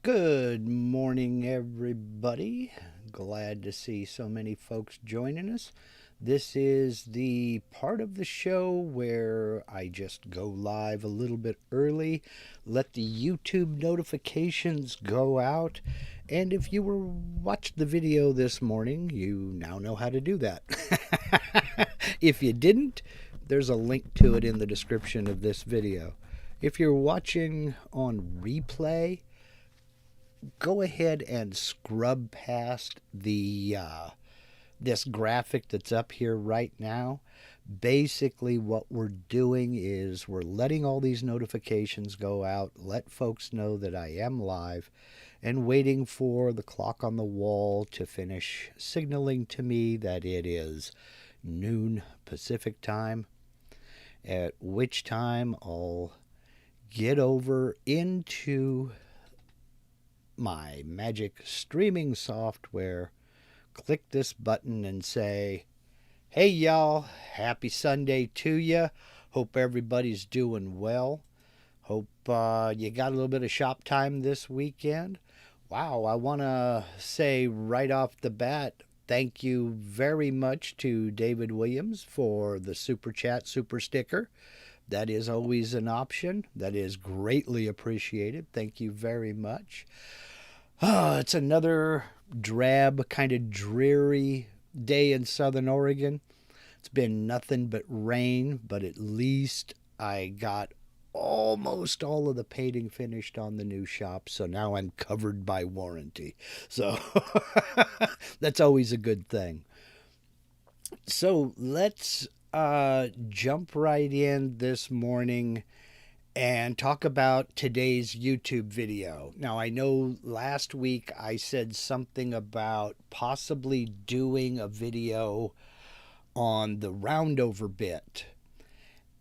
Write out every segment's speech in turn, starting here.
Good morning, everybody. Glad to see so many folks joining us. This is the part of the show where I just go live a little bit early, let the YouTube notifications go out, and if you watched the video this morning, you now know how to do that. If you didn't, there's a link to it in the description of this video. If you're watching on replay, go ahead and scrub past the this graphic that's up here right now. Basically, what we're doing is we're letting all these notifications go out, let folks know that I am live, and waiting for the clock on the wall to finish signaling to me that it is noon Pacific time, at which time I'll get over into my magic streaming software, click this button and say, hey y'all, happy Sunday to you. Hope everybody's doing well. Hope you got a little bit of shop time this weekend. Wow, I want to say right off the bat, thank you very much to David Williams for the Super Chat Super Sticker. That is always an option. That is greatly appreciated. Thank you very much. It's another drab, kind of dreary day in Southern Oregon. It's been nothing but rain, but at least I got almost all of the painting finished on the new shop, so now I'm covered by warranty. So that's always a good thing. So let's jump right in this morning and talk about today's YouTube video. Now, I know last week I said something about possibly doing a video on the roundover bit.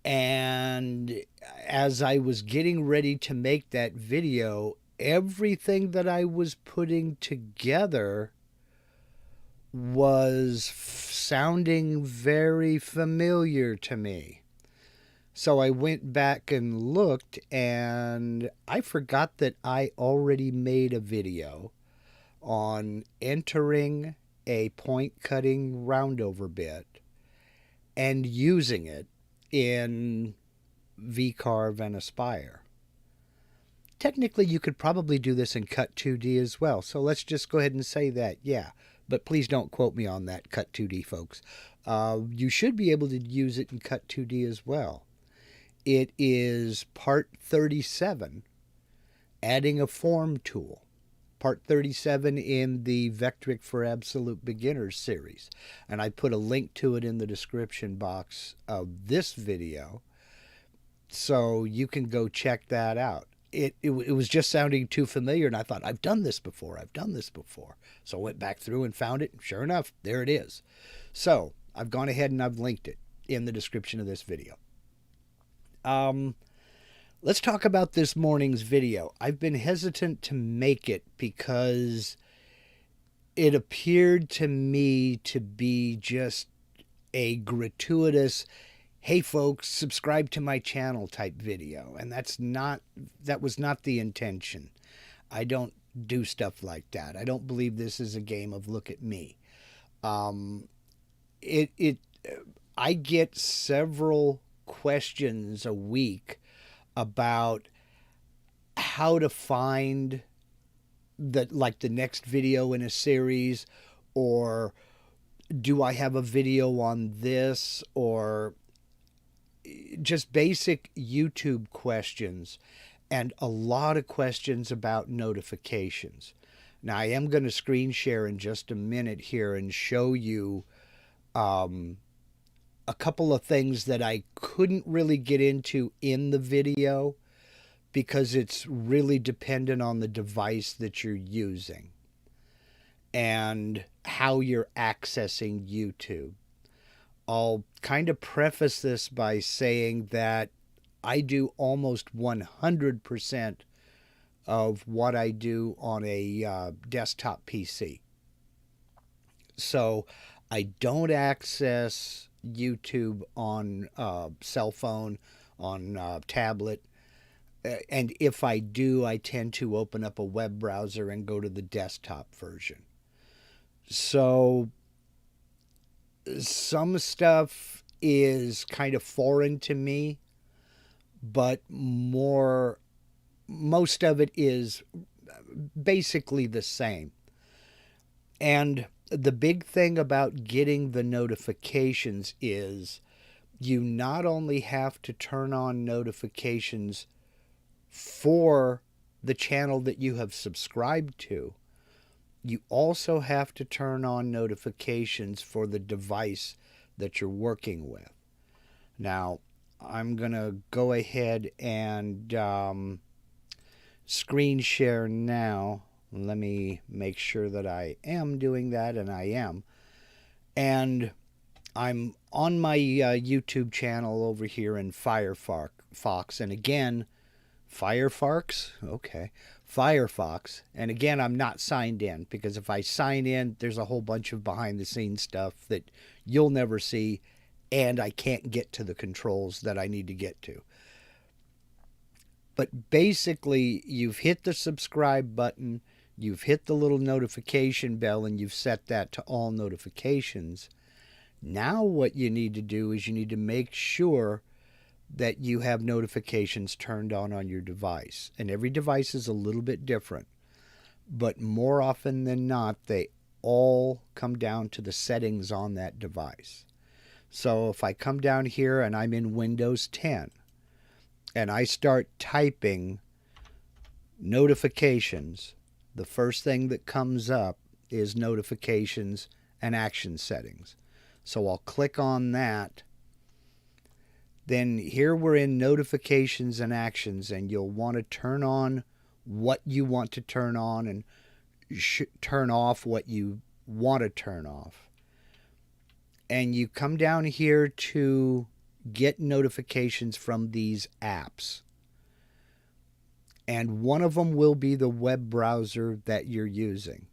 And as I was getting ready to make that video, everything that I was putting together was sounding very familiar to me. So I went back and looked, and I forgot that I already made a video on entering a point cutting roundover bit and using it in VCarve and Aspire. Technically, you could probably do this in Cut 2D as well. So let's just go ahead and say that, yeah. But please don't quote me on that, Cut 2D, folks. You should be able to use it in Cut 2D as well. It is part 37, adding a form tool. Part 37 in the Vectric for Absolute Beginners series. And I put a link to it in the description box of this video, so you can go check that out. It was just sounding too familiar, and I thought, I've done this before. So I went back through and found it, and sure enough, there it is. So I've gone ahead and I've linked it in the description of this video. Let's talk about this morning's video. I've been hesitant to make it because it appeared to me to be just a gratuitous, hey folks, subscribe to my channel type video. And that was not the intention. I don't do stuff like that. I don't believe this is a game of look at me. I get several questions a week about how to find the next video in a series, or do I have a video on this, or just basic YouTube questions, and a lot of questions about notifications. Now, I am going to screen share in just a minute here and show you a couple of things that I couldn't really get into in the video because it's really dependent on the device that you're using and how you're accessing YouTube. I'll kind of preface this by saying that I do almost 100% of what I do on a desktop PC. So I don't access YouTube on cell phone, on tablet. And if I do, I tend to open up a web browser and go to the desktop version. So some stuff is kind of foreign to me, but most of it is basically the same. And the big thing about getting the notifications is you not only have to turn on notifications for the channel that you have subscribed to, you also have to turn on notifications for the device that you're working with. Now, I'm going to go ahead and screen share now. Let me make sure that I am doing that, and I am. And I'm on my YouTube channel over here in Firefox. And again, Firefox? Okay. Firefox. And again, I'm not signed in, because if I sign in, there's a whole bunch of behind-the-scenes stuff that you'll never see, and I can't get to the controls that I need to get to. But basically, you've hit the subscribe button, you've hit the little notification bell, and you've set that to all notifications. Now what you need to do is you need to make sure that you have notifications turned on your device. And every device is a little bit different. But more often than not, they all come down to the settings on that device. So if I come down here and I'm in Windows 10, and I start typing notifications, the first thing that comes up is notifications and action settings. So I'll click on that. Then here we're in notifications and actions, and you'll want to turn on what you want to turn on and turn off what you want to turn off. And you come down here to get notifications from these apps. And one of them will be the web browser that you're using.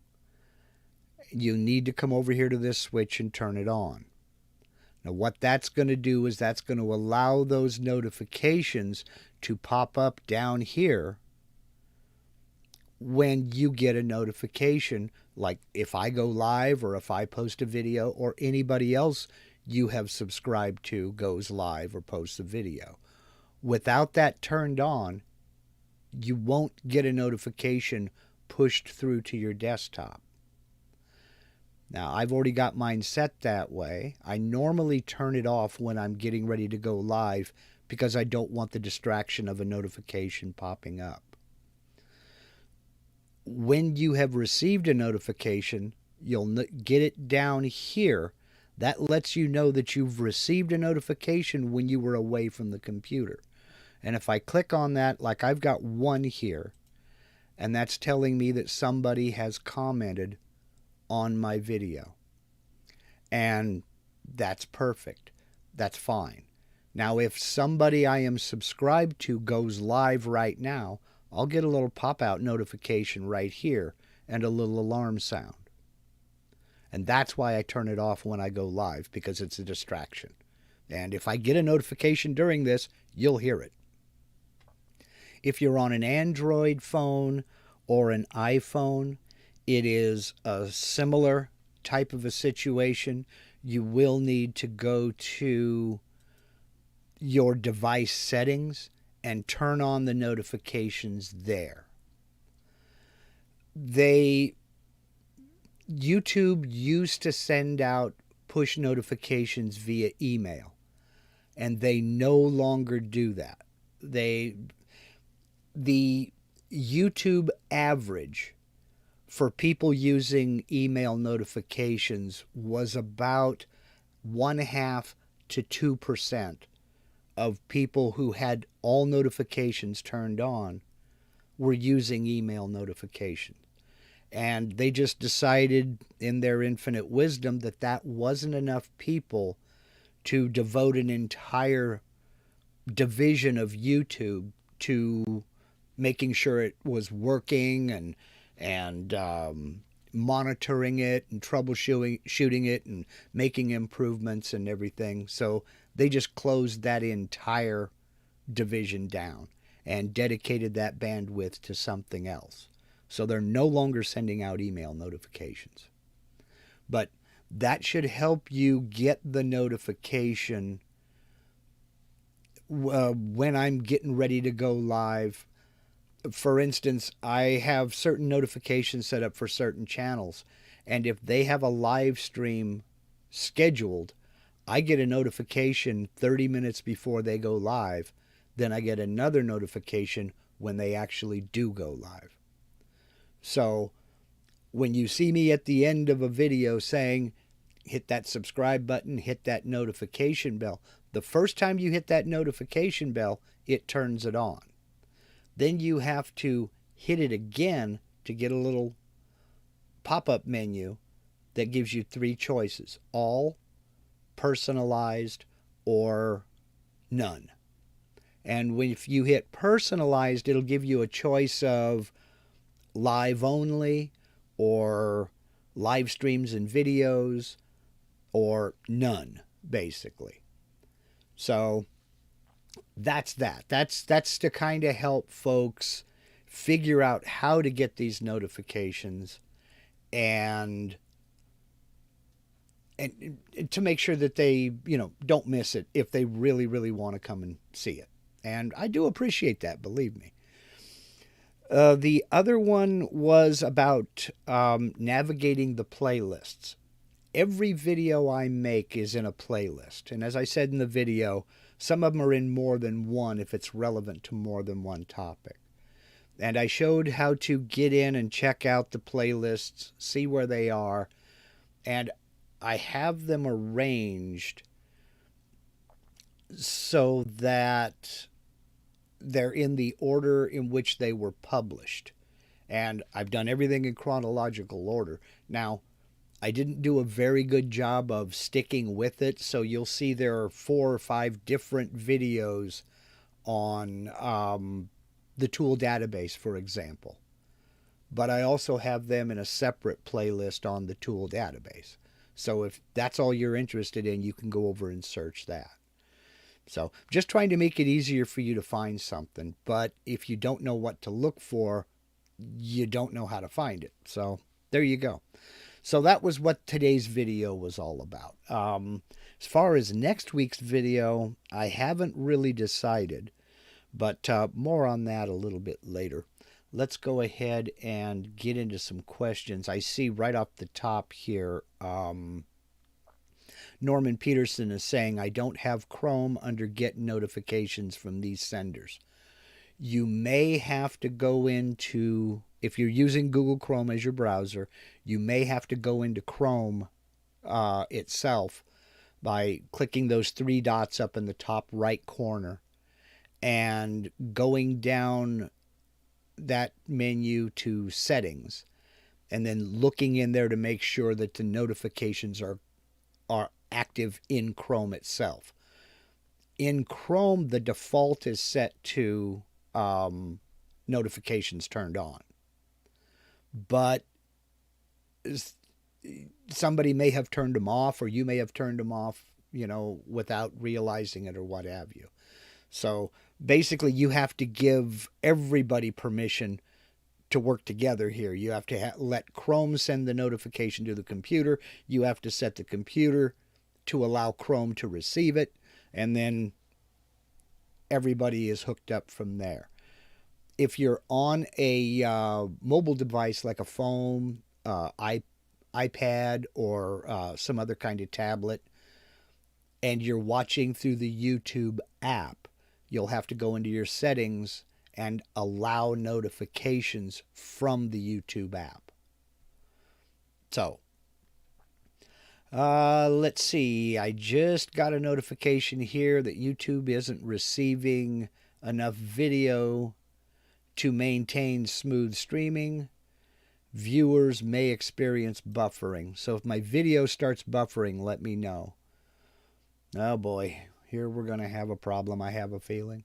You need to come over here to this switch and turn it on. Now what that's going to do is that's going to allow those notifications to pop up down here when you get a notification, like if I go live or if I post a video or anybody else you have subscribed to goes live or posts a video. Without that turned on, you won't get a notification pushed through to your desktop. Now, I've already got mine set that way. I normally turn it off when I'm getting ready to go live because I don't want the distraction of a notification popping up. When you have received a notification, you'll get it down here. That lets you know that you've received a notification when you were away from the computer. And if I click on that, like I've got one here, and that's telling me that somebody has commented on my video. And that's perfect. That's fine. Now, if somebody I am subscribed to goes live right now, I'll get a little pop-out notification right here and a little alarm sound. And that's why I turn it off when I go live, because it's a distraction. And if I get a notification during this, you'll hear it. If you're on an Android phone or an iPhone, it is a similar type of a situation. You will need to go to your device settings and turn on the notifications there. YouTube used to send out push notifications via email, and they no longer do that. The YouTube average for people using email notifications was about 0.5% to 2% of people who had all notifications turned on were using email notifications. And they just decided in their infinite wisdom that that wasn't enough people to devote an entire division of YouTube to making sure it was working and monitoring it and troubleshooting it and making improvements and everything. So they just closed that entire division down. and dedicated that bandwidth to something else. So they're no longer sending out email notifications. But that should help you get the notification when I'm getting ready to go live. For instance, I have certain notifications set up for certain channels, and if they have a live stream scheduled, I get a notification 30 minutes before they go live. Then I get another notification when they actually do go live. So when you see me at the end of a video saying, hit that subscribe button, hit that notification bell, the first time you hit that notification bell, it turns it on. Then you have to hit it again to get a little pop-up menu that gives you 3 choices: all, personalized, or none. And if you hit personalized, it'll give you a choice of live only, or live streams and videos, or none, basically. So that's that. That's to kind of help folks figure out how to get these notifications and to make sure that they, don't miss it if they really, really want to come and see it. And I do appreciate that, believe me. The other one was about navigating the playlists. Every video I make is in a playlist. And as I said in the video, some of them are in more than one if it's relevant to more than one topic. And I showed how to get in and check out the playlists, see where they are, and I have them arranged so that they're in the order in which they were published. And I've done everything in chronological order. Now, I didn't do a very good job of sticking with it, so you'll see there are 4 or 5 different videos on the tool database, for example. But I also have them in a separate playlist on the tool database. So if that's all you're interested in, you can go over and search that. So just trying to make it easier for you to find something. But if you don't know what to look for, you don't know how to find it. So there you go. So that was what today's video was all about. As far as next week's video, I haven't really decided, but more on that a little bit later. Let's go ahead and get into some questions. I see right off the top here, Norman Peterson is saying, I don't have Chrome under get notifications from these senders. You may have to go into, if you're using Google Chrome as your browser, you may have to go into Chrome itself by clicking those 3 dots up in the top right corner and going down that menu to settings, and then looking in there to make sure that the notifications are active in Chrome itself. In Chrome, the default is set to notifications turned on, but somebody may have turned them off, or you may have turned them off, without realizing it or what have you. So basically, you have to give everybody permission to work together here. You have to let Chrome send the notification to the computer. You have to set the computer to allow Chrome to receive it. And then everybody is hooked up from there. If you're on a mobile device like a phone, iPad, or some other kind of tablet, and you're watching through the YouTube app, you'll have to go into your settings and allow notifications from the YouTube app. So, let's see. I just got a notification here that YouTube isn't receiving enough video to maintain smooth streaming. Viewers may experience buffering. So if my video starts buffering, let me know. Oh boy. Here we're going to have a problem, I have a feeling.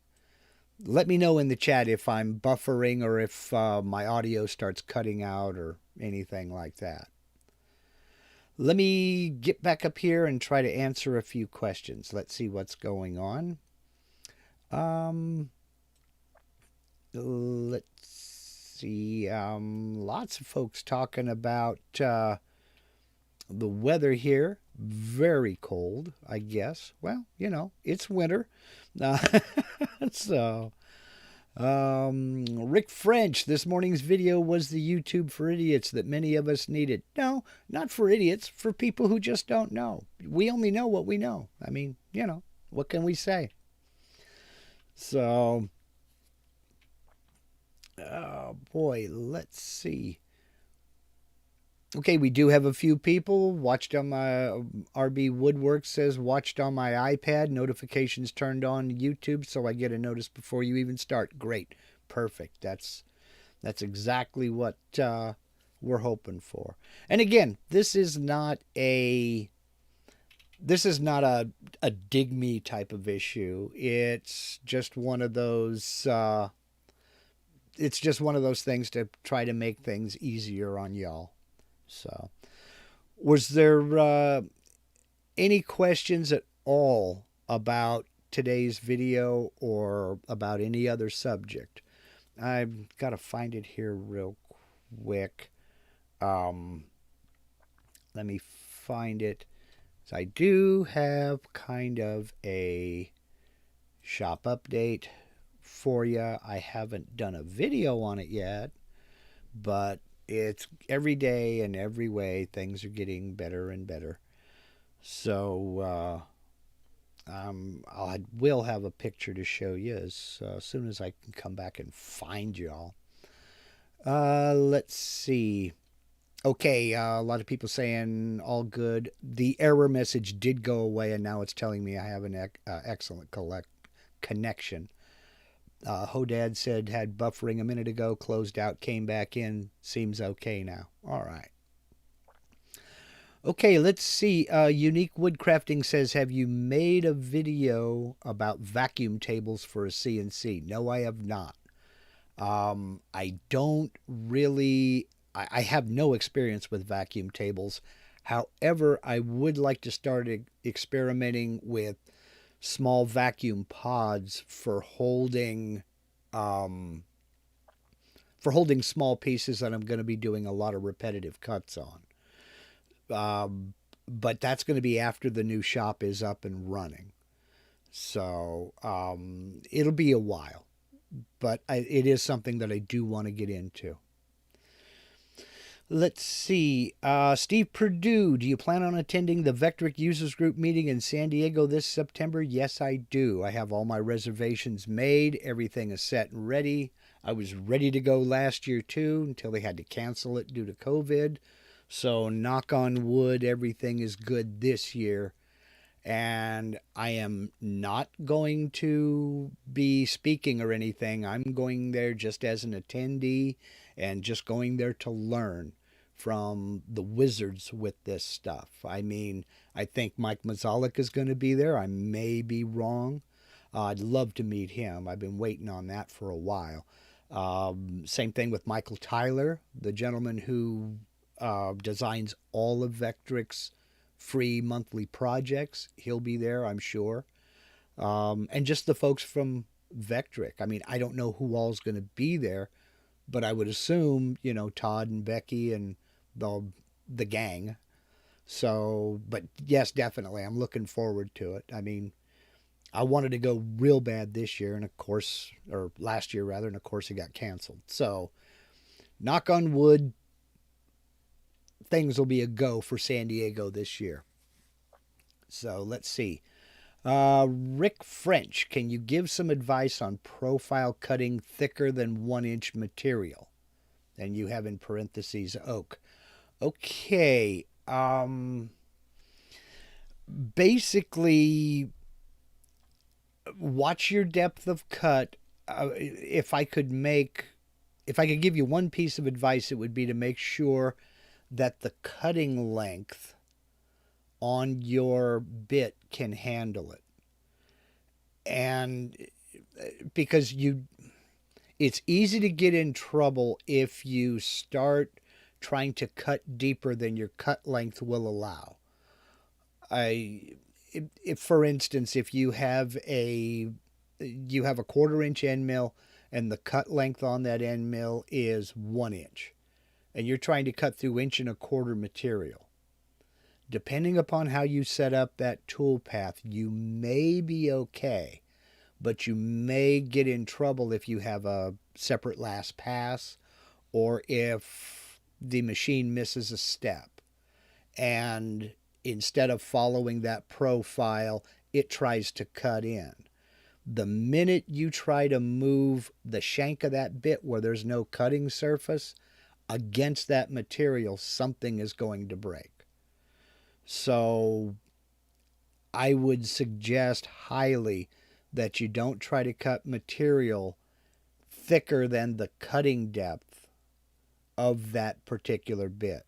Let me know in the chat if I'm buffering or if my audio starts cutting out or anything like that. Let me get back up here and try to answer a few questions. Let's see what's going on. let's see. Lots of folks talking about the weather here. Very cold, I guess. Well, it's winter. Uh, so, Rick French, this morning's video was the YouTube for idiots that many of us needed. No, not for idiots, for people who just don't know. We only know what we know. I mean, what can we say? So, oh boy, let's see. Okay, we do have a few people watched on my RB Woodwork says watched on my iPad, notifications turned on YouTube, so I get a notice before you even start. Great, perfect. That's exactly what we're hoping for. And again, this is not a dig me type of issue. It's just one of those. It's just one of those things to try to make things easier on y'all. So, was there any questions at all about today's video or about any other subject? I've got to find it here real quick. Let me find it. So I do have kind of a shop update for you. I haven't done a video on it yet, but it's every day and every way things are getting better and better. So I will have a picture to show you as soon as I can come back and find y'all. Let's see. Okay, a lot of people saying all good. The error message did go away, and now it's telling me I have an excellent connection. Hodad said had buffering a minute ago, closed out, came back in, seems okay now. All right. Okay, let's see. Unique Woodcrafting says, have you made a video about vacuum tables for a CNC? No, I have not. I don't really, I have no experience with vacuum tables. However, I would like to start experimenting with small vacuum pods for holding small pieces that I'm going to be doing a lot of repetitive cuts on. But that's going to be after the new shop is up and running. So it'll be a while, but it is something that I do want to get into. Let's see. Steve Perdue, do you plan on attending the Vectric Users Group meeting in San Diego this September? Yes, I do. I have all my reservations made. Everything is set and ready. I was ready to go last year, too, until they had to cancel it due to COVID. So, knock on wood, everything is good this year. And I am not going to be speaking or anything. I'm going there just as an attendee and just going there to learn from the wizards with this stuff. I mean, I think Mike Mazalik is going to be there. I may be wrong. I'd love to meet him. I've been waiting on that for a while. Same thing with Michael Tyler, the gentleman who designs all of Vectric's free monthly projects. He'll be there, I'm sure. And just the folks from Vectric. I mean, I don't know who all's going to be there, but I would assume, Todd and Becky and the gang. So, but yes, definitely. I'm looking forward to it. I mean, I wanted to go real bad this year, and of course, or last year rather, and of course it got canceled. So, knock on wood, things will be a go for San Diego this year. So, let's see. Rick French, can you give some advice on profile cutting thicker than 1-inch material? And you have in parentheses oak. Okay. Basically, watch your depth of cut. If I could give you one piece of advice, it would be to make sure that the cutting length on your bit can handle it. And because it's easy to get in trouble if you start trying to cut deeper than your cut length will allow. If for instance, if you have a 1/4 inch end mill and the cut length on that end mill is 1 inch, and you're trying to cut through 1.25 inch material. Depending upon how you set up that tool path, you may be okay, but you may get in trouble if you have a separate last pass or if the machine misses a step. And instead of following that profile, it tries to cut in. The minute you try to move the shank of that bit where there's no cutting surface against that material, something is going to break. So I would suggest highly that you don't try to cut material thicker than the cutting depth of that particular bit.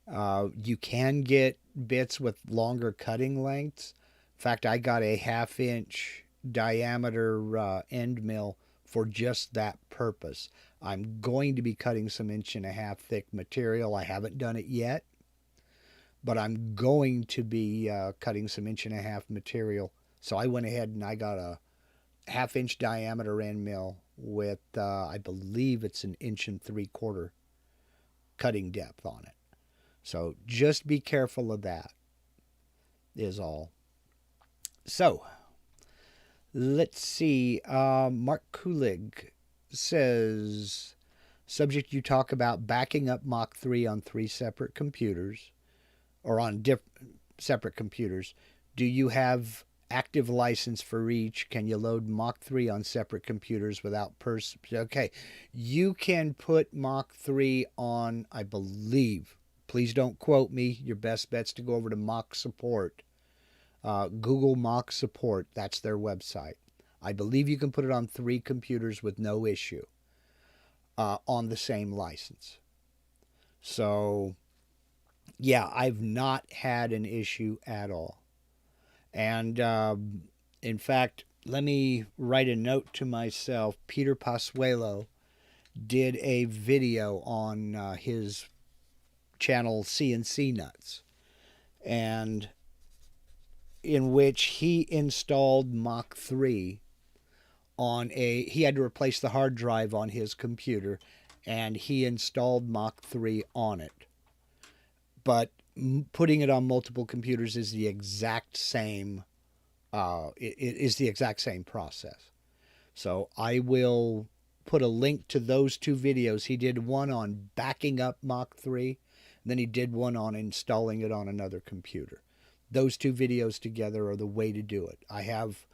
You can get bits with longer cutting lengths. In fact, I got a 1/2 inch diameter end mill for just that purpose. I'm going to be cutting some 1.5 inch thick material. I haven't done it yet, but I'm going to be cutting some 1.5 inch material. So I went ahead and I got a 1/2 inch diameter end mill with, I believe it's an 1.75 inch cutting depth on it. So just be careful of that, is all. So let's see. Mark Kulig says, subject you talk about backing up Mach 3 on 3 separate computers, or on separate computers. Do you have active license for each? Can you load Mach 3 on separate computers without Okay, you can put Mach 3 on, I believe, please don't quote me, your best bet's to go over to Mach Support. Google Mach Support, that's their website. I believe you can put it on 3 computers with no issue on the same license. So yeah, I've not had an issue at all. And in fact, let me write a note to myself. Peter Pasuelo did a video on his channel CNC Nuts, and in which he installed Mach 3 on he had to replace the hard drive on his computer, and he installed Mach 3 on it. But putting it on multiple computers is the exact same it is the exact same process. So I will put a link to those 2 videos. He did one on backing up Mach 3, and then he did one on installing it on another computer. Those 2 videos together are the way to do it. I have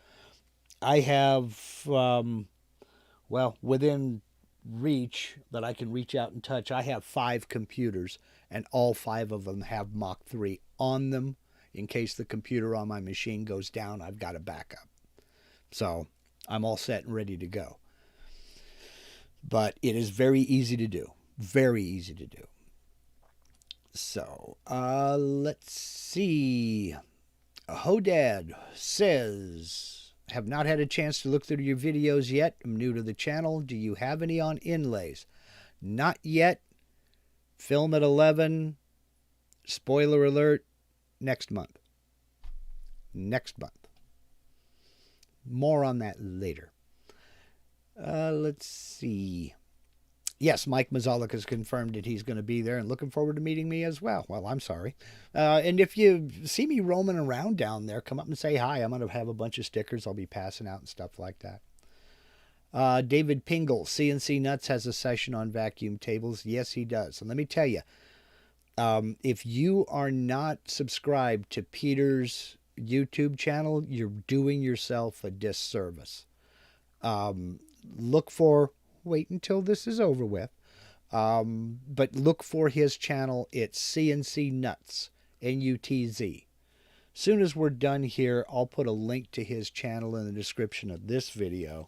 well, within reach that I can reach out and touch, I have 5 computers, and all 5 of them have Mach 3 on them. In case the computer on my machine goes down, I've got a backup. So I'm all set and ready to go. But it is very easy to do. Very easy to do. So let's see. Hodad says, have not had a chance to look through your videos yet. I'm new to the channel. Do you have any on inlays? Not yet. Film at 11. Spoiler alert. Next month. Next month. More on that later. Let's see. Yes, Mike Mazalik has confirmed that he's going to be there and looking forward to meeting me as well. Well, I'm sorry. And if you see me roaming around down there, come up and say hi. I'm going to have a bunch of stickers I'll be passing out and stuff like that. David Pingle, CNC Nuts, has a session on vacuum tables. Yes, he does. And let me tell you, if you are not subscribed to Peter's YouTube channel, you're doing yourself a disservice. Wait until this is over with, but look for his channel. It's CNC Nuts, N-U-T-Z. Soon as we're done here, I'll put a link to his channel in the description of this video.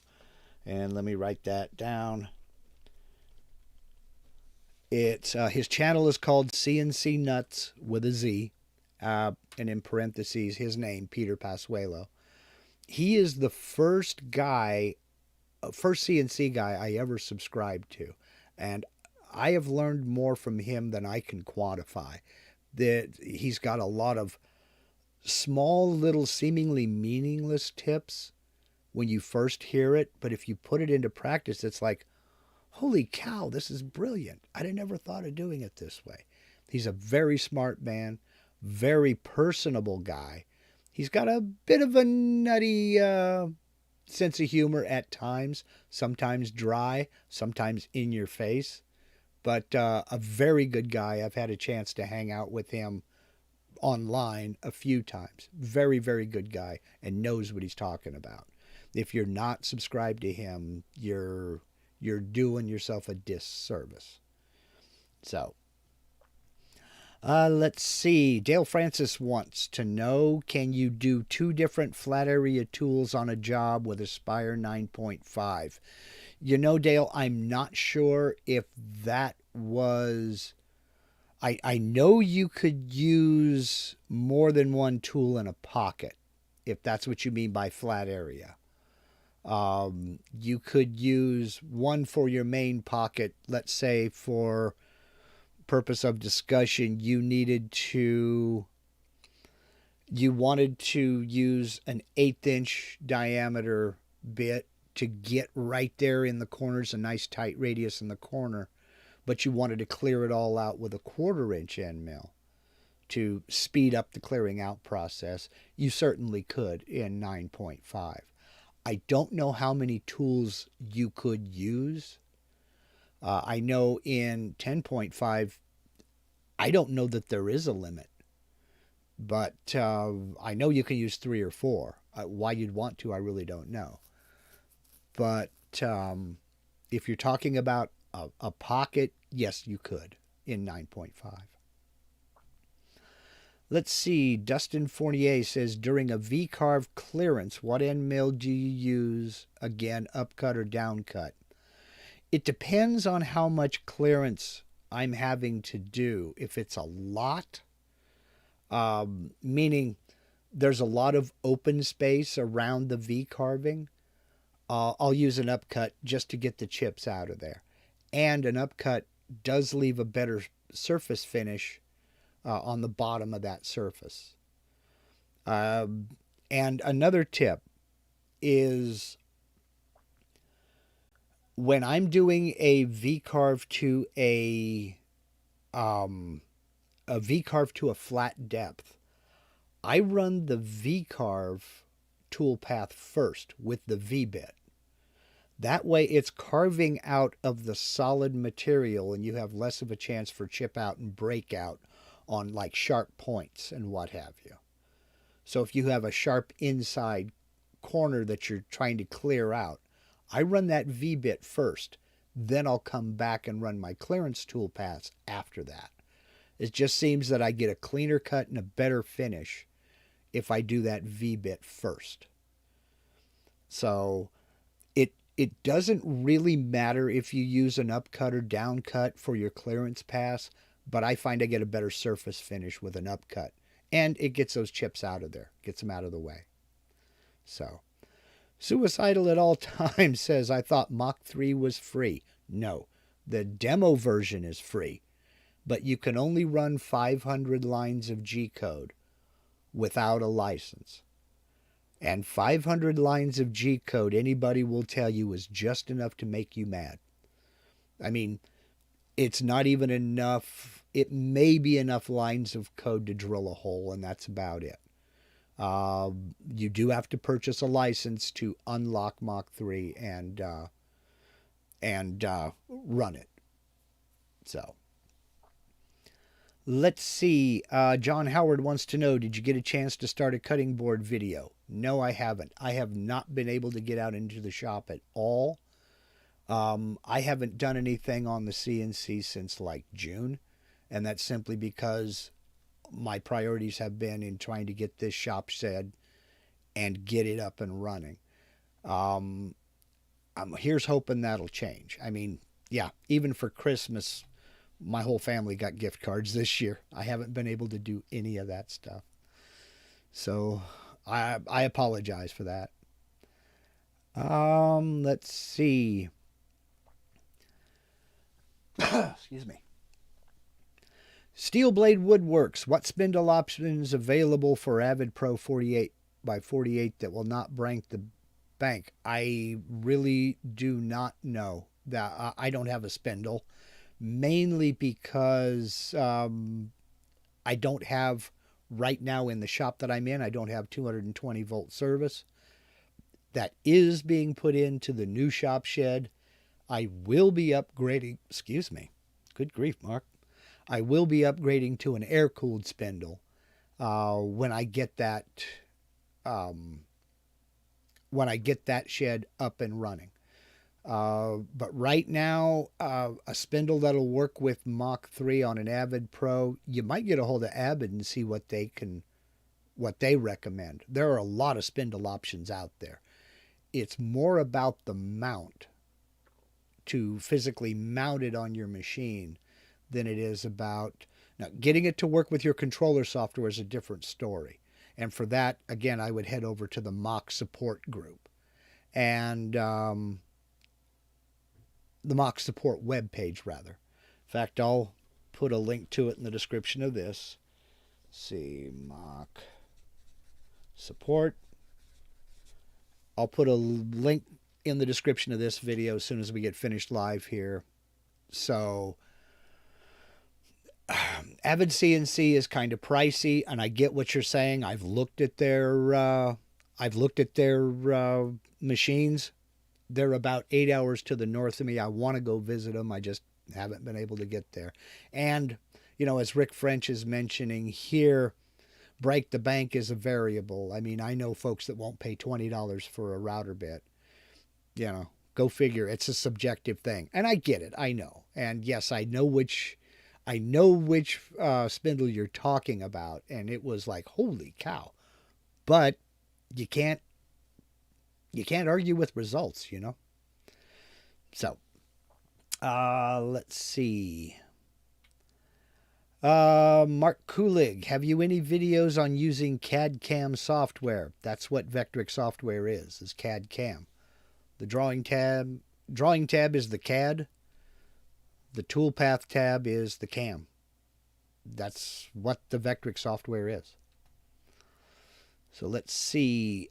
And let me write that down. It's his channel is called CNC Nuts with a Z, and in parentheses his name, Peter Pasuelo. He is the first CNC guy I ever subscribed to, and I have learned more from him than I can quantify. That he's got a lot of small little seemingly meaningless tips when you first hear it, but if you put it into practice, it's like, holy cow, this is brilliant. I'd have never thought of doing it this way. He's a very smart man, very personable guy. He's got a bit of a nutty sense of humor at times, sometimes dry, sometimes in your face, but a very good guy. I've had a chance to hang out with him online a few times. Very, very good guy and knows what he's talking about. If you're not subscribed to him, you're doing yourself a disservice. So, let's see. Dale Francis wants to know, can you do 2 different flat area tools on a job with Aspire 9.5? You know, Dale, I'm not sure if that was... I know you could use more than one tool in a pocket, if that's what you mean by flat area. You could use one for your main pocket. Let's say for purpose of discussion, you wanted to use an 1/8 inch diameter bit to get right there in the corners, a nice tight radius in the corner, but you wanted to clear it all out with a 1/4 inch end mill to speed up the clearing out process. You certainly could in 9.5. I don't know how many tools you could use. I know in 10.5, I don't know that there is a limit, but I know you can use 3 or 4. Why you'd want to, I really don't know. But if you're talking about a pocket, yes, you could in 9.5. Let's see. Dustin Fournier says, during a V-carve clearance, what end mill do you use? Again, upcut or downcut? It depends on how much clearance I'm having to do. If it's a lot, meaning there's a lot of open space around the V-carving, I'll use an upcut just to get the chips out of there. And an upcut does leave a better surface finish on the bottom of that surface. And another tip is, when I'm doing a V-carve to a V-carve to a flat depth, I run the V-carve toolpath first with the V-bit. That way it's carving out of the solid material and you have less of a chance for chip out and breakout on like sharp points and what have you. So if you have a sharp inside corner that you're trying to clear out, I run that V-bit first, then I'll come back and run my clearance tool paths after that. It just seems that I get a cleaner cut and a better finish if I do that V-bit first. So it doesn't really matter if you use an upcut or downcut for your clearance pass, but I find I get a better surface finish with an upcut. And it gets those chips out of there, gets them out of the way. So, Suicidal at All Times says, I thought Mach 3 was free. No, the demo version is free, but you can only run 500 lines of G-code without a license. And 500 lines of G-code, anybody will tell you, is just enough to make you mad. I mean, it's not even enough. It may be enough lines of code to drill a hole, and that's about it. You do have to purchase a license to unlock Mach 3 and run it. So, let's see. John Howard wants to know, did you get a chance to start a cutting board video? No, I haven't. I have not been able to get out into the shop at all. I haven't done anything on the CNC since like June, and that's simply because my priorities have been in trying to get this shop shed and get it up and running. Here's hoping that'll change. I mean, yeah, even for Christmas, my whole family got gift cards this year. I haven't been able to do any of that stuff. So I apologize for that. Let's see. Excuse me. Steel Blade Woodworks. What spindle options available for Avid Pro 48 by 48 that will not break the bank. I really do not know. That I don't have a spindle, mainly because I don't have, right now in the shop that I'm in, I don't have 220 volt service. That is being put into the new shop shed. I will be upgrading, excuse me, good grief, Mark. I will be upgrading to an air-cooled spindle when I get that um, shed up and running. But right now, a spindle that'll work with Mach 3 on an Avid Pro, you might get a hold of Avid and see what they recommend. There are a lot of spindle options out there. It's more about the mount, to physically mount it on your machine, than it is about, now getting it to work with your controller software is a different story. And for that, again, I would head over to the Mach support group and the Mach support web page, rather. In fact, I'll put a link to it in the description of this. Let's see, Mach support. I'll put a link in the description of this video as soon as we get finished live here. So Avid CNC is kind of pricey, and I get what you're saying. I've looked at their machines. They're about 8 hours to the north of me. I want to go visit them. I just haven't been able to get there. And, as Rick French is mentioning here, break the bank is a variable. I mean, I know folks that won't pay $20 for a router bit. Go figure. It's a subjective thing. And I get it. I know. And yes, I know which spindle you're talking about. And it was like, holy cow. But you can't argue with results, So, let's see. Mark Kulig, have you any videos on using CAD CAM software? That's what Vectric software is CAD CAM. The drawing tab is the CAD. The toolpath tab is the CAM. That's what the Vectric software is. So let's see.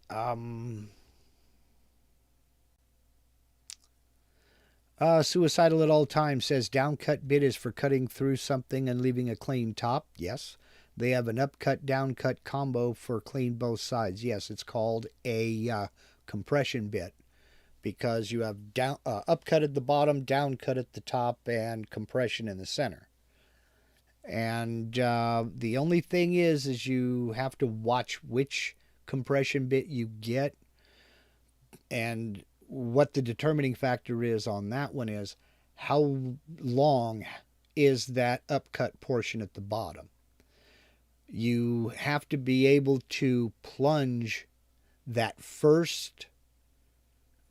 Suicidal at all times says Downcut bit is for cutting through something and leaving a clean top. Yes. They have an Upcut Downcut combo for clean both sides. Yes, it's called a compression bit, because you have upcut at the bottom, downcut at the top, and compression in the center. And the only thing is you have to watch which compression bit you get, and what the determining factor is on that one is how long is that upcut portion at the bottom. You have to be able to plunge that first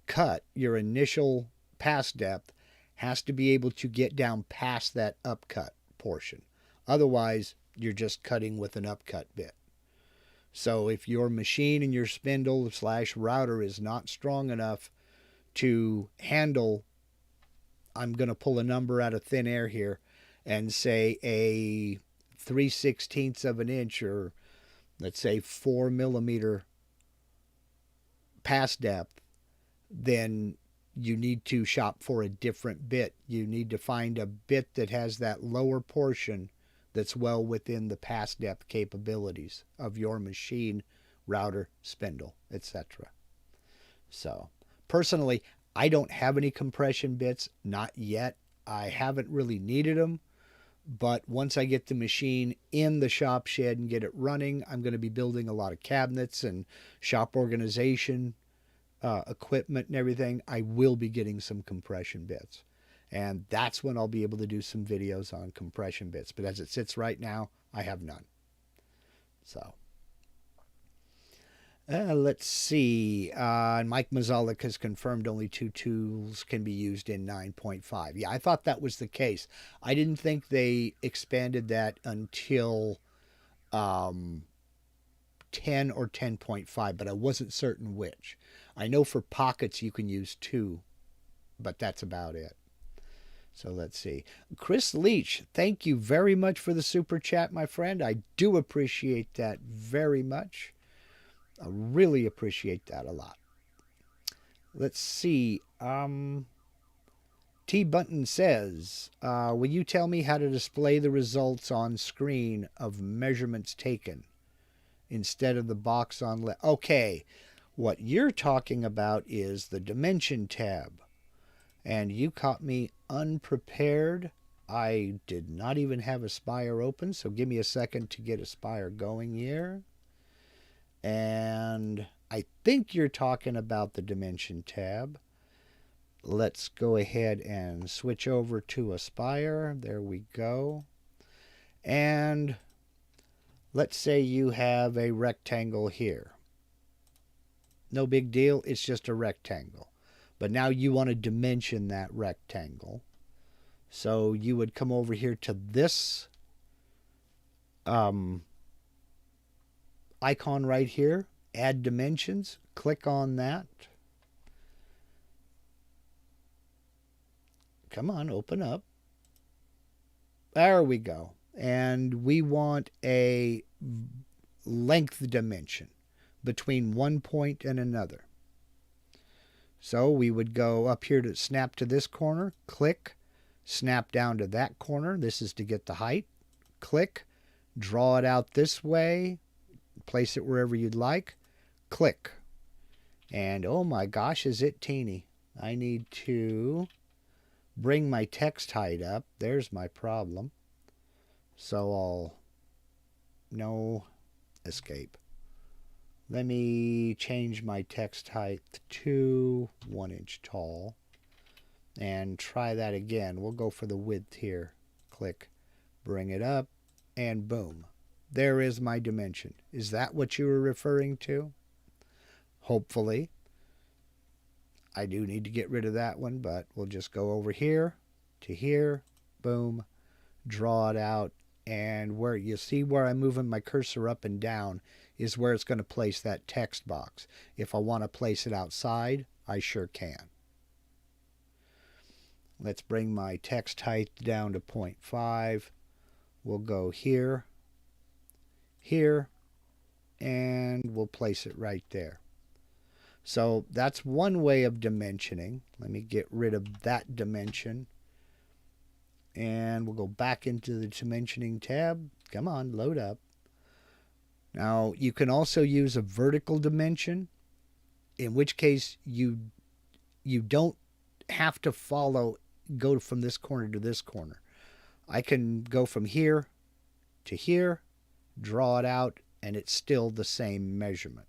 cut, your initial pass depth, has to be able to get down past that upcut portion. Otherwise, you're just cutting with an upcut bit. So if your machine and your spindle / router is not strong enough to handle, I'm going to pull a number out of thin air here and say a 3/16 of an inch, or let's say 4 millimeter pass depth, then you need to shop for a different bit. You need to find a bit that has that lower portion that's well within the pass depth capabilities of your machine, router, spindle, etc. So, personally, I don't have any compression bits, not yet. I haven't really needed them, but once I get the machine in the shop shed and get it running, I'm going to be building a lot of cabinets and shop organization equipment and everything. I will be getting some compression bits, and that's when I'll be able to do some videos on compression bits. But as it sits right now, I have none. So let's see. Mike Mazalik has confirmed only 2 tools can be used in 9.5. Yeah, I thought that was the case. I didn't think they expanded that until 10 or 10.5, but I wasn't certain which. I know for pockets you can use 2, but that's about it. So let's see. Chris Leach, thank you very much for the super chat, my friend. I do appreciate that very much. I really appreciate that a lot. Let's see. T Button says, will you tell me how to display the results on screen of measurements taken instead of the box on left? Okay, what you're talking about is the Dimension tab. And you caught me unprepared. I did not even have Aspire open, so give me a second to get Aspire going here. And I think you're talking about the Dimension tab. Let's go ahead and switch over to Aspire. There we go. And let's say you have a rectangle here. No big deal, it's just a rectangle. But now you want to dimension that rectangle. So you would come over here to this icon right here, add dimensions, click on that. Come on, open up. There we go. And we want a length dimension between one point and another. So we would go up here to snap to this corner, click, snap down to that corner. This is to get the height. Click, draw it out this way, place it wherever you'd like, click. And oh my gosh, is it teeny. I need to bring my text height up. There's my problem. So I'll, no, escape. Let me change my text height to 1 inch tall and try that again. We'll go for the width here. Click, bring it up, and boom. There is my dimension. Is that what you were referring to? Hopefully. I do need to get rid of that one, but we'll just go over here to here, boom, draw it out, and where you see where I'm moving my cursor up and down is where it's going to place that text box. If I want to place it outside, I sure can. Let's bring my text height down to 0.5. We'll go here, here, and we'll place it right there. So that's one way of dimensioning. Let me get rid of that dimension. And we'll go back into the dimensioning tab. Come on, load up. Now, you can also use a vertical dimension, in which case you don't have to go from this corner to this corner. I can go from here to here, draw it out, and it's still the same measurement.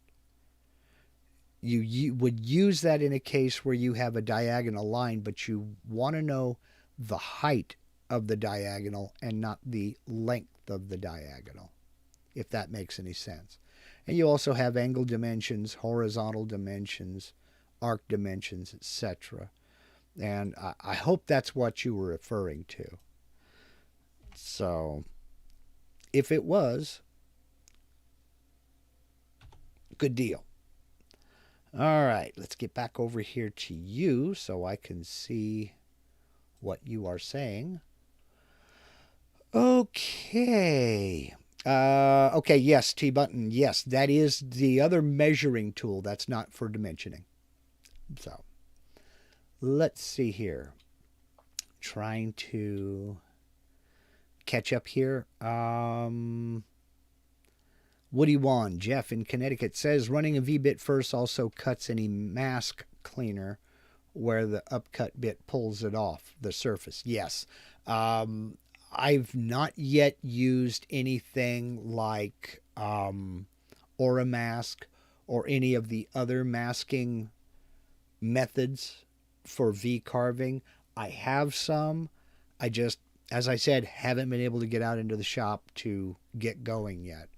You would use that in a case where you have a diagonal line, but you want to know the height of the diagonal and not the length of the diagonal, if that makes any sense. And you also have angle dimensions, horizontal dimensions, arc dimensions, etc. And I hope that's what you were referring to. So, if it was, good deal. All right, let's get back over here to you so I can see what you are saying. Okay. Okay, yes, T-Button. Yes, that is the other measuring tool. That's not for dimensioning. So, let's see here. Trying to catch up here. Woody Wan, Jeff in Connecticut, says running a V-bit first also cuts any mask cleaner where the upcut bit pulls it off the surface. Yes. I've not yet used anything like Aura Mask or any of the other masking methods for V carving. I have some. I just, as I said, haven't been able to get out into the shop to get going yet.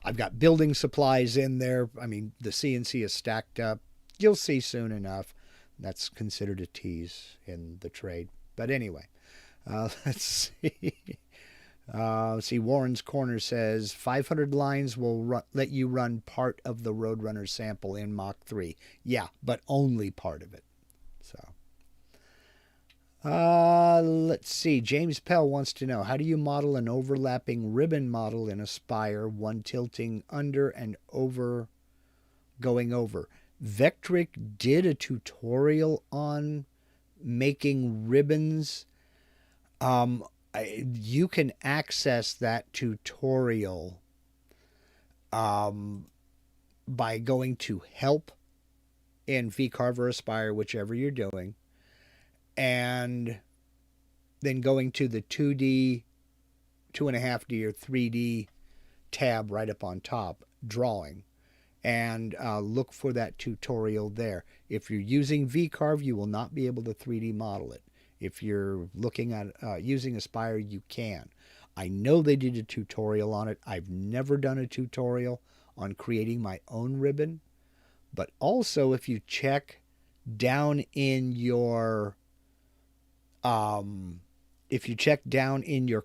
I've got building supplies in there. I mean, the CNC is stacked up. You'll see soon enough. That's considered a tease in the trade. But anyway, let's see. See, Warren's Corner says 500 lines will let you run part of the Roadrunner sample in Mach 3. Yeah, but only part of it. So, let's see. James Pell wants to know, how do you model an overlapping ribbon model in Aspire, one tilting under and over, going over? Vectric did a tutorial on making ribbons. You can access that tutorial by going to help in VCarve or Aspire, whichever you're doing, and then going to the 2D, 2.5D, or 3D tab right up on top, drawing, and look for that tutorial there. If you're using VCarve, you will not be able to 3D model it. If you're looking at using Aspire, you can. I know they did a tutorial on it. I've never done a tutorial on creating my own ribbon. But also, if you check down in your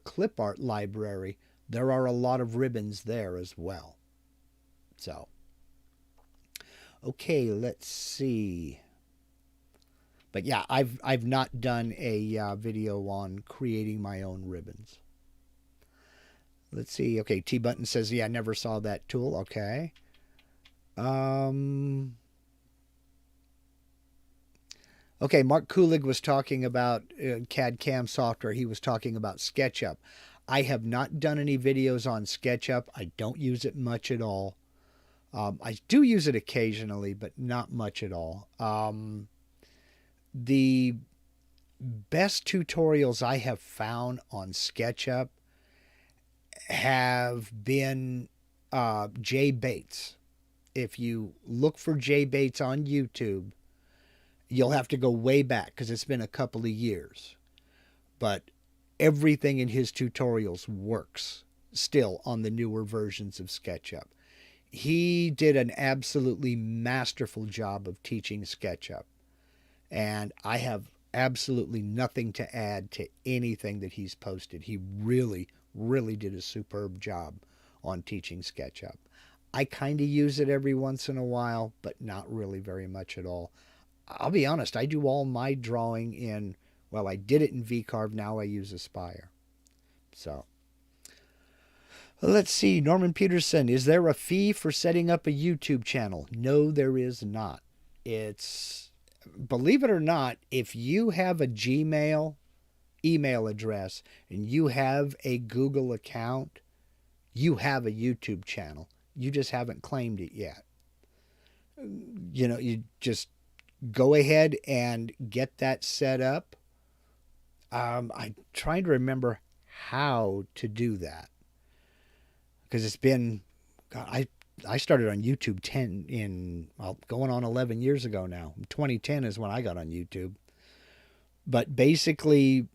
clip art library, there are a lot of ribbons there as well. So, okay, let's see. But yeah, I've not done a video on creating my own ribbons. Let's see. Okay, T Button says, yeah, I never saw that tool. Okay. Okay, Mark Kulig was talking about CAD CAM software. He was talking about SketchUp. I have not done any videos on SketchUp. I don't use it much at all. I do use it occasionally, but not much at all. The best tutorials I have found on SketchUp have been Jay Bates. If you look for Jay Bates on YouTube, you'll have to go way back because it's been a couple of years. But everything in his tutorials works still on the newer versions of SketchUp. He did an absolutely masterful job of teaching SketchUp. And I have absolutely nothing to add to anything that he's posted. He really, really did a superb job on teaching SketchUp. I kind of use it every once in a while, but not really very much at all. I'll be honest, I do all my drawing in, well, I did it in VCarve, now I use Aspire. So, let's see, Norman Peterson, is there a fee for setting up a YouTube channel? No, there is not. It's, believe it or not, if you have a Gmail email address and you have a Google account, you have a YouTube channel. You just haven't claimed it yet. You know, you just go ahead and get that set up. I'm trying to remember how to do that because it's been, God, I started on YouTube going on 11 years ago now. 2010 is when I got on YouTube. But basically,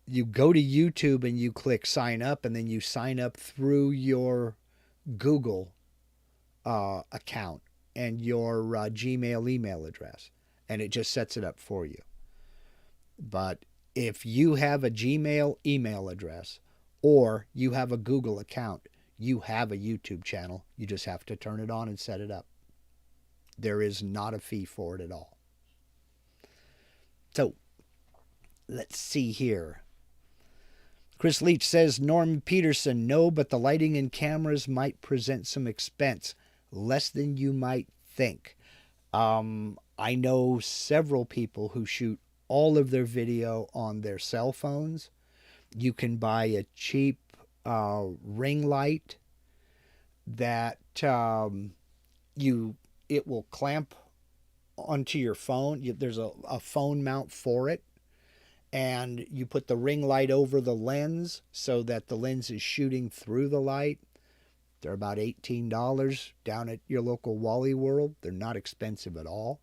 you go to YouTube and you click sign up, and then you sign up through your Google account and your Gmail email address, and it just sets it up for you. But if you have a Gmail email address or you have a Google account, you have a YouTube channel. You just have to turn it on and set it up. There is not a fee for it at all. So, let's see here. Chris Leach says, Norm Peterson, no, but the lighting and cameras might present some expense, less than you might think. I know several people who shoot all of their video on their cell phones. You can buy a cheap ring light that it will clamp onto your phone. There's a phone mount for it. And you put the ring light over the lens so that the lens is shooting through the light. They're about $18 down at your local Wally World. They're not expensive at all.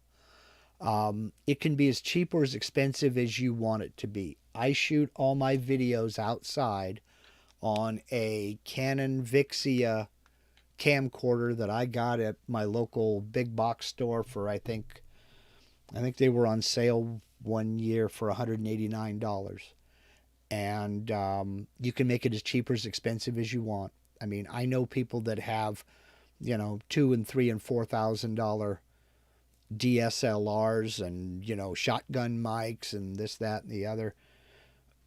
It can be as cheap or as expensive as you want it to be. I shoot all my videos outside on a Canon Vixia camcorder that I got at my local big box store for I think they were on sale one year for $189. And you can make it as cheap or as expensive as you want. I mean, I know people that have, $2,000 and $3,000 and $4,000 DSLRs and, shotgun mics and this, that, and the other.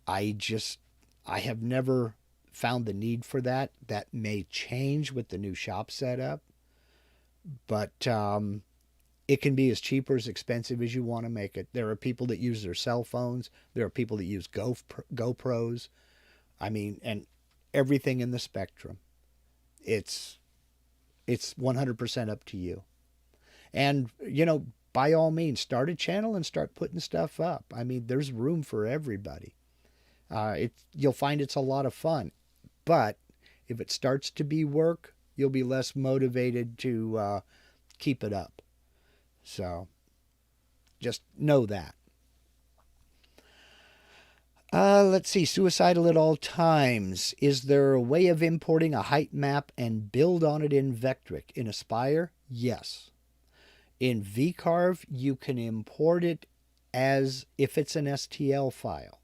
I have never found the need for that. That may change with the new shop setup. But It can be as cheap or as expensive as you want to make it. There are people that use their cell phones. There are people that use GoPros. I mean, and everything in the spectrum. It's 100% up to you. And, by all means, start a channel and start putting stuff up. I mean, there's room for everybody. You'll find it's a lot of fun. But if it starts to be work, you'll be less motivated to keep it up. So just know that. Let's see. Suicidal at all times. Is there a way of importing a height map and build on it in Vectric? In Aspire? Yes. In VCarve, you can import it as if it's an STL file.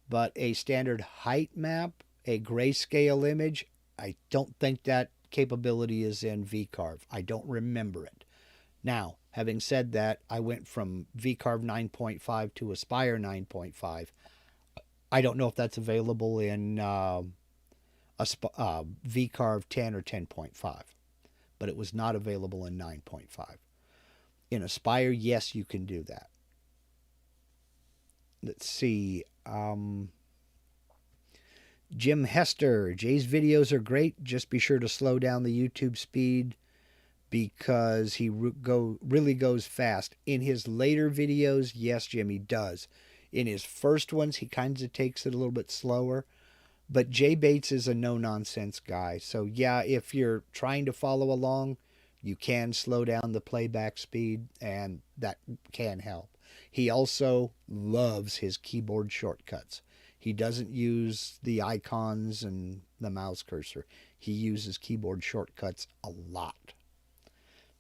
But a standard height map, a grayscale image, I don't think that capability is in VCarve. I don't remember it. Now, having said that, I went from VCarve 9.5 to Aspire 9.5. I don't know if that's available in VCarve 10 or 10.5, but it was not available in 9.5. In Aspire, yes, you can do that. Let's see. Jim Hester, Jay's videos are great. Just be sure to slow down the YouTube speed because he really goes fast. In his later videos, yes, Jim, he does. In his first ones, he kind of takes it a little bit slower. But Jay Bates is a no-nonsense guy. So, yeah, if you're trying to follow along, you can slow down the playback speed, and that can help. He also loves his keyboard shortcuts. He doesn't use the icons and the mouse cursor. He uses keyboard shortcuts a lot.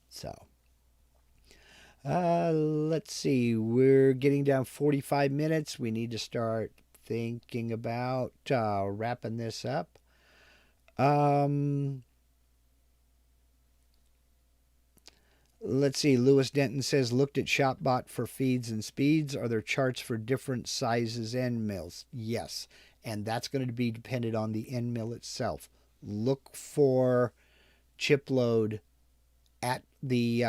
So, let's see. We're getting down 45 minutes. We need to start thinking about wrapping this up. Let's see. Lewis Denton says, looked at ShopBot for feeds and speeds. Are there charts for different sizes end mills? Yes. And that's going to be dependent on the end mill itself. Look for chip load at the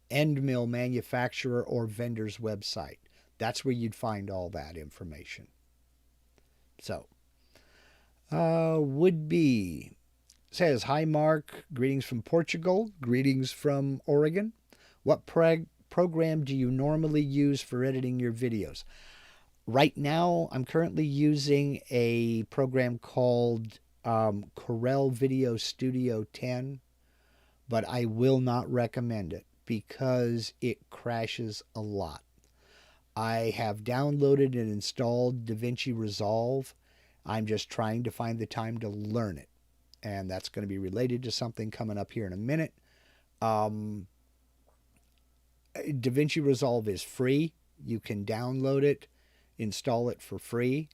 end mill manufacturer or vendor's website. That's where you'd find all that information. So, would be says, hi Mark, greetings from Portugal, greetings from Oregon. What program do you normally use for editing your videos? Right now, I'm currently using a program called Corel Video Studio 10, but I will not recommend it because it crashes a lot. I have downloaded and installed DaVinci Resolve. I'm just trying to find the time to learn it. And that's going to be related to something coming up here in a minute. DaVinci Resolve is free. You can download it, install it for free.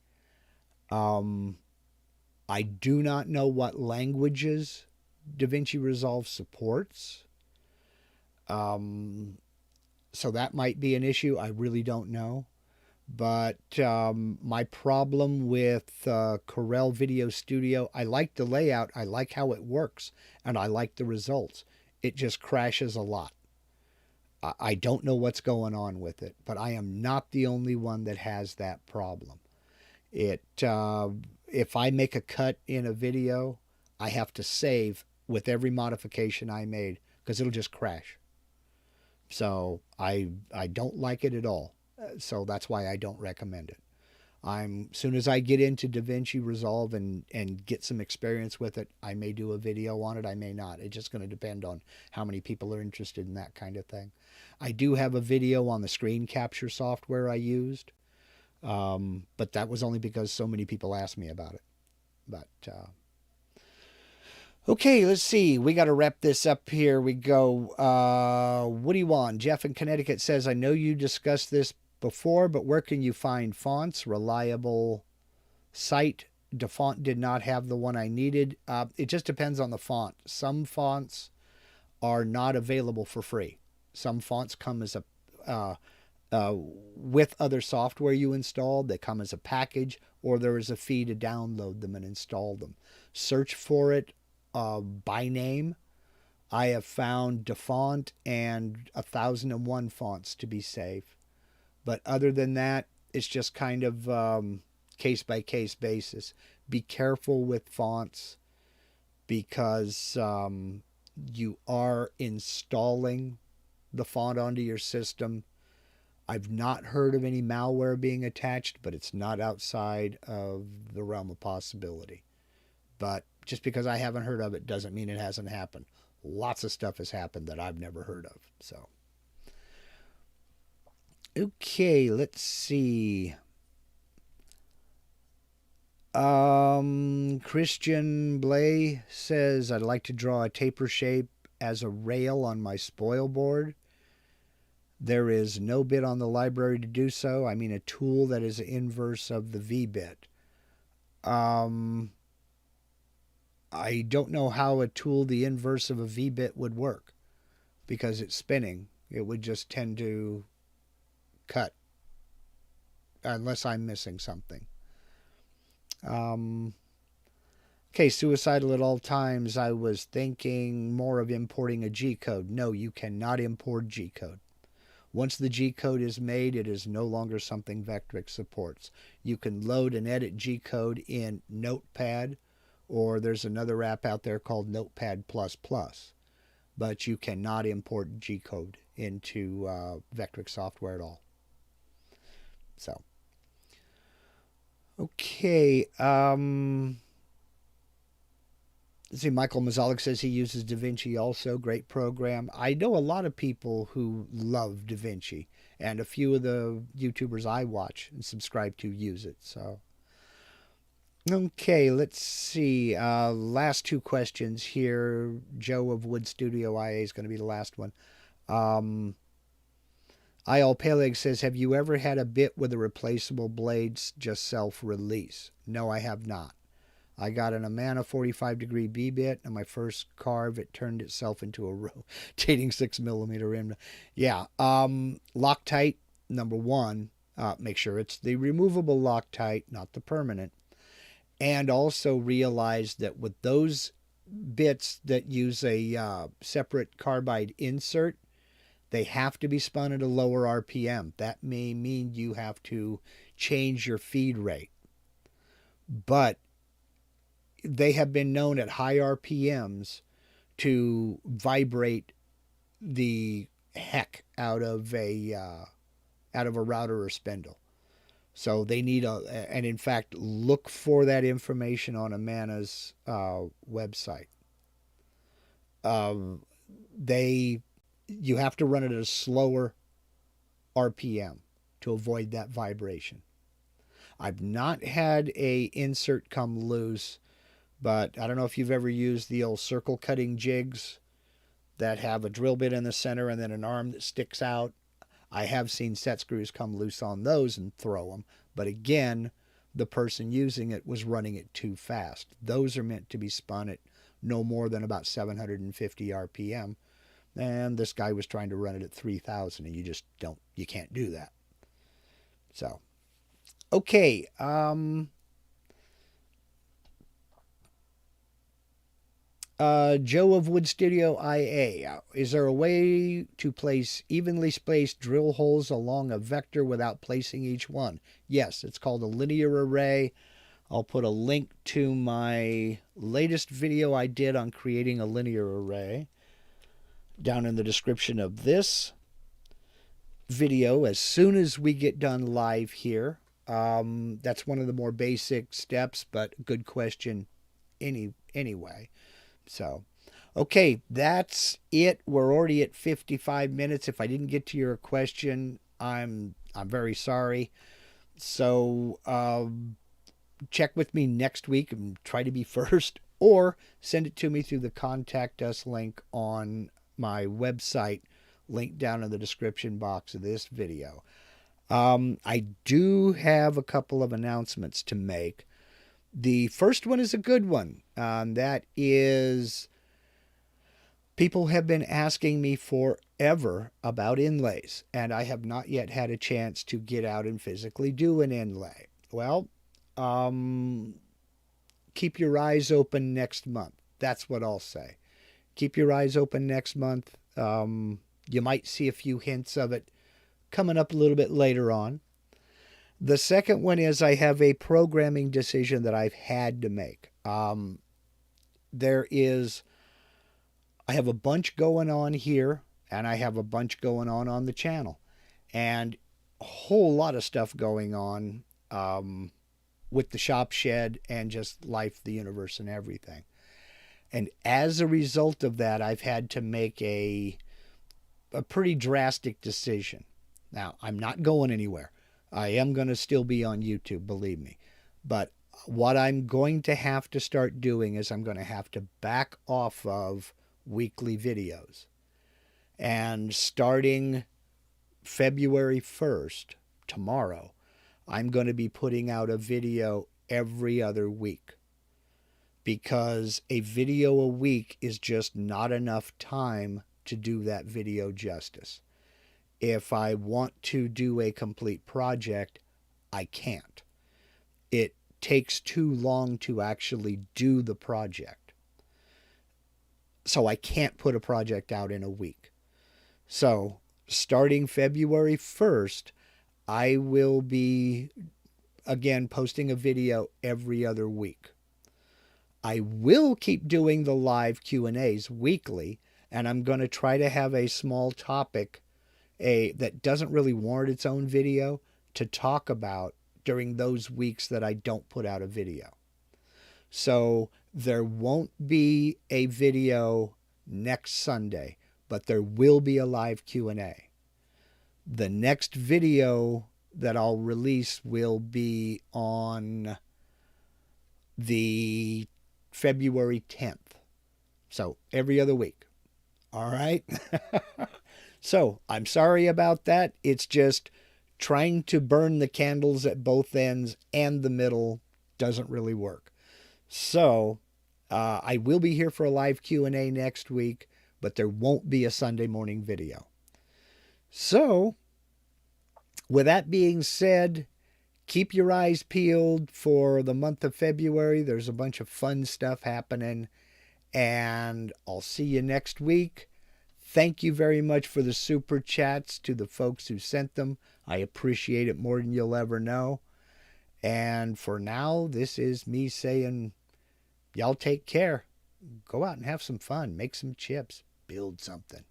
I do not know what languages DaVinci Resolve supports. So that might be an issue. I really don't know. But my problem with Corel Video Studio, I like the layout, I like how it works, and I like the results. It just crashes a lot. I don't know what's going on with it, but I am not the only one that has that problem. If I make a cut in a video, I have to save with every modification I made because it'll just crash. So I don't like it at all. So that's why I don't recommend it. Soon as I get into DaVinci Resolve and get some experience with it, I may do a video on it, I may not. It's just going to depend on how many people are interested in that kind of thing. I do have a video on the screen capture software I used, but that was only because so many people asked me about it. But okay, let's see. We got to wrap this up here. We go. What do you want? Jeff in Connecticut says, I know you discussed this before, but where can you find fonts? Reliable site. DaFont did not have the one I needed. It just depends on the font. Some fonts are not available for free. Some fonts come as with other software you installed. They come as a package, or there is a fee to download them and install them. Search for it by name I have found DaFont and 1001 fonts to be safe. But other than that, it's just kind of case by case basis. Be careful with fonts because you are installing the font onto your system. I've not heard of any malware being attached, but it's not outside of the realm of possibility. But just because I haven't heard of it doesn't mean it hasn't happened. Lots of stuff has happened that I've never heard of. So, okay, let's see. Christian Blay says, I'd like to draw a taper shape as a rail on my spoil board. There is no bit on the library to do so. I mean, a tool that is the inverse of the V-bit. I don't know how a tool the inverse of a V-bit would work because it's spinning. It would just tend to cut unless I'm missing something. Okay, suicidal at all times. I was thinking more of importing a G-code. No, you cannot import G-code. Once the G-code is made, it is no longer something Vectrix supports. You can load and edit G-code in Notepad, or there's another app out there called Notepad++, but you cannot import G-code into Vectrix software at all. So, okay. Let's see, Michael Mazalik says he uses DaVinci also. Great program. I know a lot of people who love DaVinci, and a few of the YouTubers I watch and subscribe to use it. So, okay, let's see. Last two questions here. Joe of Wood Studio IA is going to be the last one. IL Peleg says, have you ever had a bit with a replaceable blades just self-release? No, I have not. I got an Amana 45-degree B-bit, and my first carve, it turned itself into a rotating 6mm rim. Yeah, Loctite, number one, make sure it's the removable Loctite, not the permanent. And also realize that with those bits that use a separate carbide insert, they have to be spun at a lower RPM. That may mean you have to change your feed rate. But they have been known at high RPMs to vibrate the heck out of a router or spindle. So they need and in fact, look for that information on Amana's website. You have to run it at a slower RPM to avoid that vibration. I've not had a insert come loose, but I don't know if you've ever used the old circle cutting jigs that have a drill bit in the center and then an arm that sticks out. I have seen set screws come loose on those and throw them. But again, the person using it was running it too fast. Those are meant to be spun at no more than about 750 RPM. And this guy was trying to run it at 3,000, and you can't do that. So, okay. Joe of Wood Studio IA. Is there a way to place evenly spaced drill holes along a vector without placing each one? Yes, it's called a linear array. I'll put a link to my latest video I did on creating a linear array down in the description of this video as soon as we get done live here. That's one of the more basic steps, but good question anyway. So, okay, that's it. We're already at 55 minutes. If I didn't get to your question, I'm very sorry. So, check with me next week and try to be first, or send it to me through the contact us link on my website, link down in the description box of this video. I do have a couple of announcements to make. The first one is a good one. That is, people have been asking me forever about inlays, and I have not yet had a chance to get out and physically do an inlay. Well, keep your eyes open next month. That's what I'll say. keep your eyes open next month. You might see a few hints of it coming up a little bit later on. The second one is I have a programming decision that I've had to make. I have a bunch going on here, and I have a bunch going on the channel, and a whole lot of stuff going on with the shop shed and just life, the universe, and everything. And as a result of that, I've had to make a pretty drastic decision. Now, I'm not going anywhere. I am going to still be on YouTube, believe me. But what I'm going to have to start doing is I'm going to have to back off of weekly videos. And starting February 1st, tomorrow, I'm going to be putting out a video every other week. Because a video a week is just not enough time to do that video justice. If I want to do a complete project, I can't. It takes too long to actually do the project. So I can't put a project out in a week. So starting February 1st, I will be, again, posting a video every other week. I will keep doing the live Q&As weekly, and I'm going to try to have a small topic that doesn't really warrant its own video to talk about during those weeks that I don't put out a video. So there won't be a video next Sunday, but there will be a live Q&A. The next video that I'll release will be on the February 10th. So every other week. All right. So I'm sorry about that. It's just trying to burn the candles at both ends and the middle doesn't really work. So I will be here for a live Q&A next week, but there won't be a Sunday morning video. So with that being said, keep your eyes peeled for the month of February. There's a bunch of fun stuff happening, and I'll see you next week. Thank you very much for the super chats to the folks who sent them. I appreciate it more than you'll ever know. And for now, this is me saying, y'all take care. Go out and have some fun. Make some chips. Build something.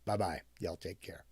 Bye-bye. Y'all take care.